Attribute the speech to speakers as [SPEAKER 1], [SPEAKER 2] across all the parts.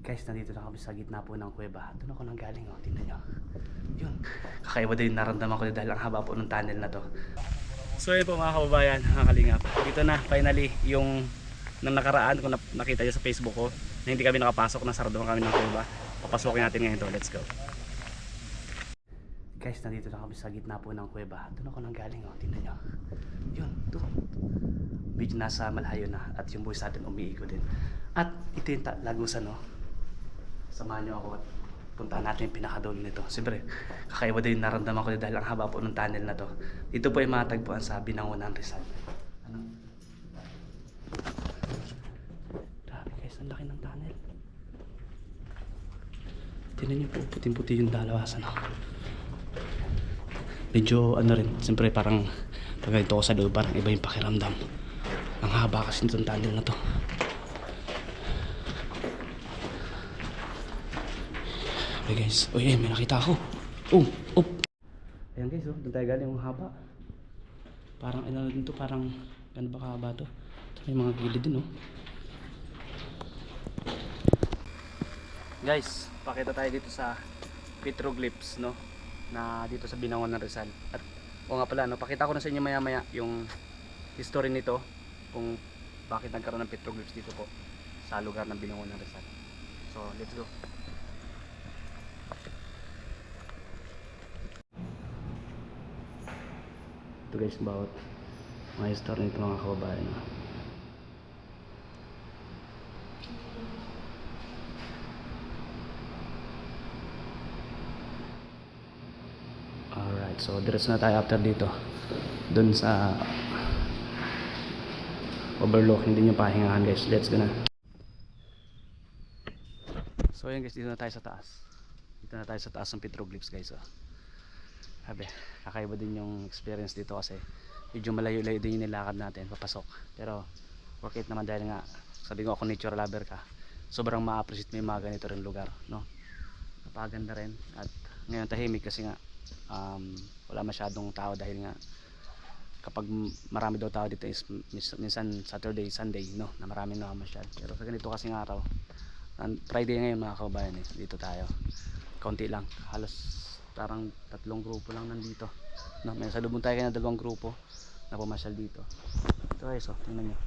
[SPEAKER 1] Guys, nandito na kami sa gitna po ng kuweba. Doon ako nang galing, oh. Tingnan nyo. Yun. Kakaiba din naramdaman ko dahil ang haba po ng tunnel na to. So yun po mga kababayan, mga kalingap. Dito na, finally, yung nang nakaraan kung nakita nyo sa Facebook ko na hindi kami nakapasok, nasarado kami ng kuweba. Papasukin natin ngayon to. Let's go. Guys, nandito na kami sa gitna po ng kuweba. Doon ako nang galing, oh. Tingnan nyo. Yun, doon. Medyo nasa malayo na at yung buwis natin umiikot din. At ito yung lagusan, oh. Samahan nyo ako at puntahan natin yung pinakadulo nito. Siyempre, kakaiba din naramdaman ko dahil ang haba po ng tunnel na to. Dito po ay matagpuan sa Binangonan, Rizal. Ano? Grabe guys, ang laki ng tunnel. Tingnan nyo po, puting-puti yung dalawasan. Medyo ano rin, siyempre parang pag ganito ko sa loob, parang iba yung pakiramdam. Ang haba kasi nitong tunnel na to. Okay guys, uy, may nakita ako. Oh. Ayan guys, oh, doon tayo galing, yung haba. Parang ano din to, parang gano'n ba kahaba to? Ito may mga gilid din, oh. Guys, pakita tayo dito sa petroglyphs, no? Na dito sa Binangonan, Rizal. At o nga pala, no, pakita ko na sa inyo maya maya yung history nito, kung bakit nagkaroon ng petroglyphs dito po sa lugar ng Binangonan, Rizal. So, let's go. Ito guys, bawat mga history nito mga kababayan, no? Alright, so diretso na tayo after dito dun sa overlook, hindi nyo pahingahan guys. Let's go na. So ayan guys, dito na tayo sa taas. Dito na tayo sa taas ng petroglyphs guys, oh. Sabi, kakaiba din yung experience dito kasi medyo malayo-layo din yung nilakad natin papasok. Pero worth it naman dahil nga sabi ko ako nature lover ka. Sobrang ma-appreciate mo yung mga ganito rin lugar, no? Napaganda rin at ngayon tahimik kasi nga wala masyadong tao dahil nga kapag marami daw tao dito is minsan Saturday, Sunday, no, na maraming nakamasyal. Pero sa ganito kasing araw, Friday ngayon mga kababayan, dito tayo kaunti lang, halos parang 3 grupo lang nandito, no? May salubong tayo kaya 2 grupo na pumasyal dito. Ito guys, oh, tingnan nyo.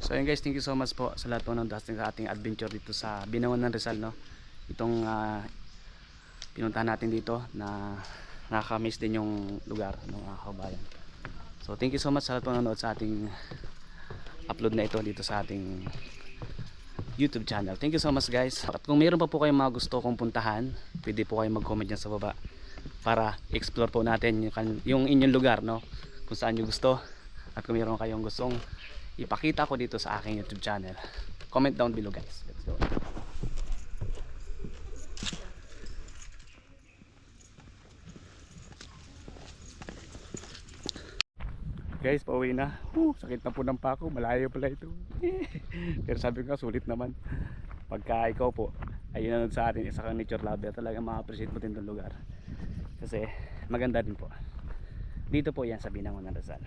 [SPEAKER 1] So ayun guys, thank you so much po sa lahat po ng ating adventure dito sa Binangonan, Rizal, no? Itong pinuntahan natin dito na nakaka-miss din yung lugar ng mga kabayan. So thank you so much sa lahat po nanonood sa ating upload na ito dito sa ating YouTube channel. Thank you so much guys. At kung mayroon pa po kayong mga gusto kong puntahan, pwede po kayong mag-comment dyan sa baba para explore po natin yung inyong lugar, no? Kung saan nyo gusto. At kung mayroon kayong gustong ipakita ko dito sa aking YouTube channel, comment down below guys. Let's go. Guys, pauwi na. Sakit na po ng pako, malayo pala ito. Pero sabi ko nga, sulit naman. Pagka ikaw po ay nanonood sa atin, isa kang nature lover, talaga ma-appreciate mo din itong lugar. Kasi maganda din po. Dito po yan sa Binangonan, Rizal.